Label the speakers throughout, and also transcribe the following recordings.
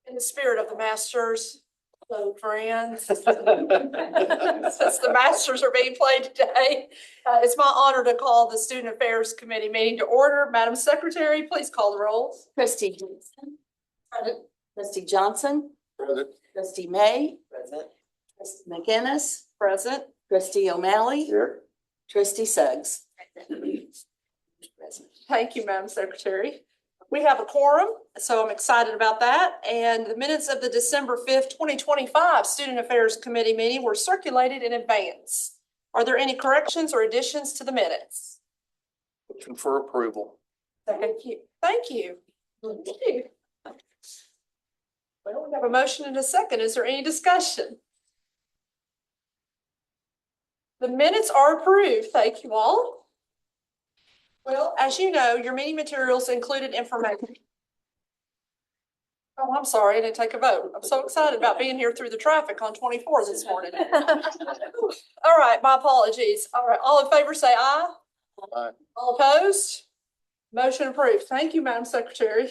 Speaker 1: In the spirit of the Masters, so friends, since the Masters are being played today, it's my honor to call the Student Affairs Committee meeting to order. Madam Secretary, please call the rolls.
Speaker 2: Trustee Johnson.
Speaker 1: Present.
Speaker 2: Trustee Johnson.
Speaker 3: Present.
Speaker 2: Trustee May.
Speaker 3: Present.
Speaker 2: Trustee McInnes.
Speaker 1: Present.
Speaker 2: Trustee O'Malley.
Speaker 3: Here.
Speaker 2: Trustee Suggs. Present.
Speaker 1: Thank you, Madam Secretary. We have a quorum, so I'm excited about that. And the minutes of the December 5th, 2025 Student Affairs Committee meeting were circulated in advance. Are there any corrections or additions to the minutes?
Speaker 3: Motion for approval.
Speaker 1: Thank you. Thank you. Thank you. Well, we have a motion and a second. Is there any discussion? The minutes are approved. Thank you all. Well, as you know, your meeting materials included information. Oh, I'm sorry, I didn't take a vote. I'm so excited about being here through the traffic on 24 this morning. All right, my apologies. All right, all in favor say aye.
Speaker 3: Aye.
Speaker 1: All opposed? Motion approved. Thank you, Madam Secretary.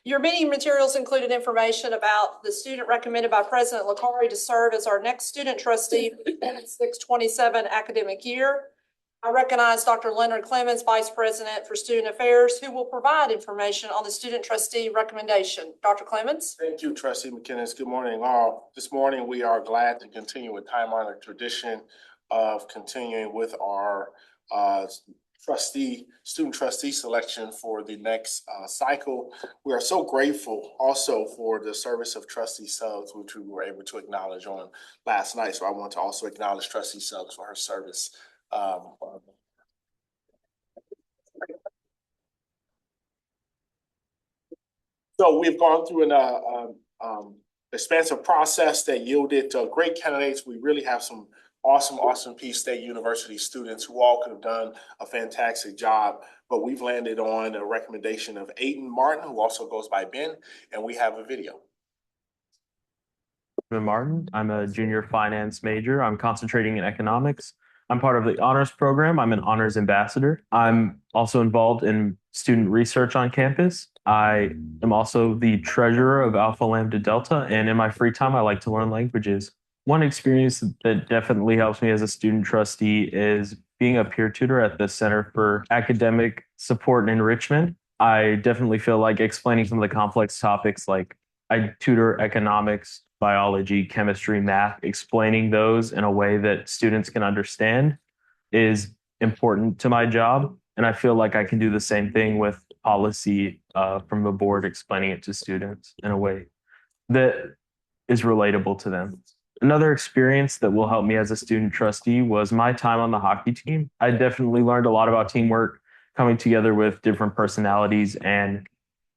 Speaker 1: Your meeting materials included information about the student recommended by President Licari to serve as our next student trustee for the 26-27 academic year. I recognize Dr. Leonard Clemens, Vice President for Student Affairs, who will provide information on the student trustee recommendation. Dr. Clemens.
Speaker 3: Thank you, Trustee McInnes. Good morning, all. This morning, we are glad to continue with time-honored tradition of continuing with our student trustee selection for the next cycle. We are so grateful also for the service of Trustee Suggs, which we were able to acknowledge on last night. So I want to also acknowledge Trustee Suggs for her service. So we've gone through an expansive process that yielded great candidates. We really have some awesome Peace State University students who all could have done a fantastic job, but we've landed on a recommendation of Aiden Martin, who also goes by Ben, and we have a video.
Speaker 4: Ben Martin. I'm a junior finance major. I'm concentrating in economics. I'm part of the honors program. I'm an honors ambassador. I'm also involved in student research on campus. I am also the treasurer of Alpha Lambda Delta, and in my free time, I like to learn languages. One experience that definitely helps me as a student trustee is being a peer tutor at the Center for Academic Support and Enrichment. I definitely feel like explaining some of the complex topics, like I tutor economics, biology, chemistry, math, explaining those in a way that students can understand is important to my job. And I feel like I can do the same thing with policy from the board, explaining it to students in a way that is relatable to them. Another experience that will help me as a student trustee was my time on the hockey team. I definitely learned a lot about teamwork, coming together with different personalities and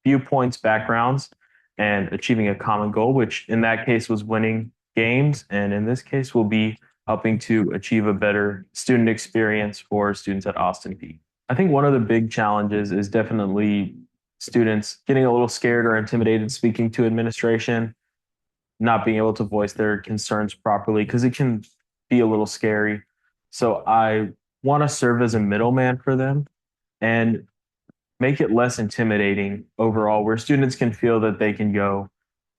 Speaker 4: viewpoints, backgrounds, and achieving a common goal, which in that case was winning games. And in this case will be helping to achieve a better student experience for students at Austin Peay. I think one of the big challenges is definitely students getting a little scared or intimidated speaking to administration, not being able to voice their concerns properly because it can be a little scary. So I want to serve as a middleman for them and make it less intimidating overall, where students can feel that they can go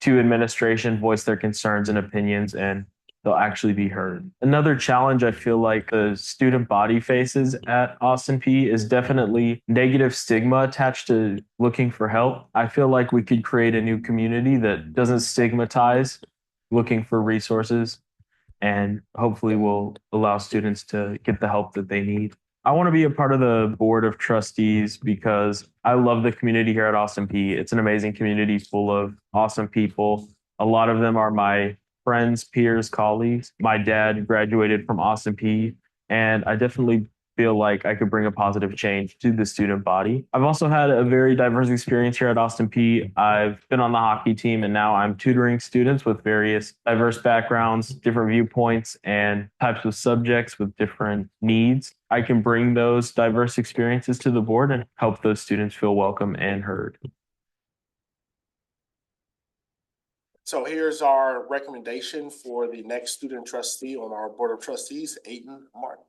Speaker 4: to administration, voice their concerns and opinions, and they'll actually be heard. Another challenge I feel like the student body faces at Austin Peay is definitely negative stigma attached to looking for help. I feel like we could create a new community that doesn't stigmatize looking for resources and hopefully will allow students to get the help that they need. I want to be a part of the board of trustees because I love the community here at Austin Peay. It's an amazing community full of awesome people. A lot of them are my friends, peers, colleagues. My dad graduated from Austin Peay, and I definitely feel like I could bring a positive change to the student body. I've also had a very diverse experience here at Austin Peay. I've been on the hockey team, and now I'm tutoring students with various diverse backgrounds, different viewpoints, and types of subjects with different needs. I can bring those diverse experiences to the board and help those students feel welcome and heard.
Speaker 3: So here's our recommendation for the next student trustee on our board of trustees, Aiden Martin.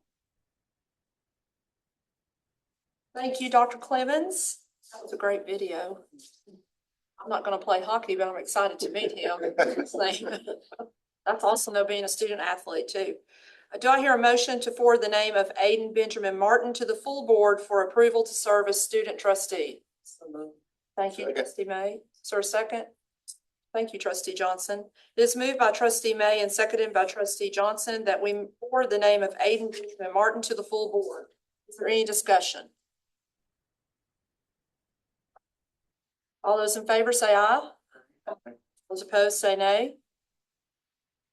Speaker 1: Thank you, Dr. Clemens. That was a great video. I'm not gonna play hockey, but I'm excited to meet him. That's awesome though, being a student athlete too. Do I hear a motion to forward the name of Aiden Benjamin Martin to the full board for approval to serve as student trustee? Thank you,
Speaker 3: Second.
Speaker 1: trustee May. Is there a second? Thank you, trustee Johnson. It is moved by trustee May and seconded by trustee Johnson that we forward the name of Aiden Benjamin Martin to the full board. Is there any discussion? All those in favor say aye. Those opposed say nay.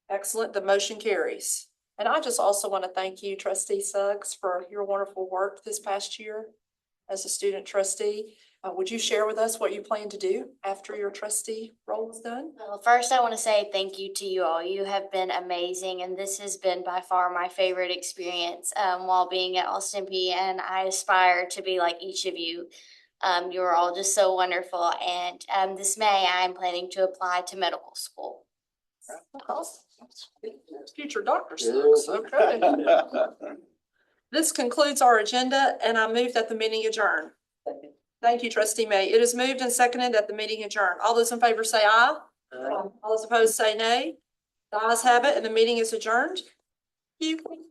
Speaker 1: Excellent, the motion carries. And I just also want to thank you, trustee Suggs, for your wonderful work this past year as a student trustee. Would you share with us what you plan to do after your trustee role is done?
Speaker 5: Well, first, I want to say thank you to you all. You have been amazing, and this has been by far my favorite experience while being at Austin P. And I aspire to be like each of you. You are all just so wonderful. And this May, I am planning to apply to medical school.
Speaker 1: Future Dr. Suggs, okay. This concludes our agenda, and I move that the meeting adjourn. Thank you, trustee May. It is moved and seconded that the meeting adjourn. All those in favor say aye. All those opposed say nay. The ayes have it, and the meeting is adjourned. Thank you.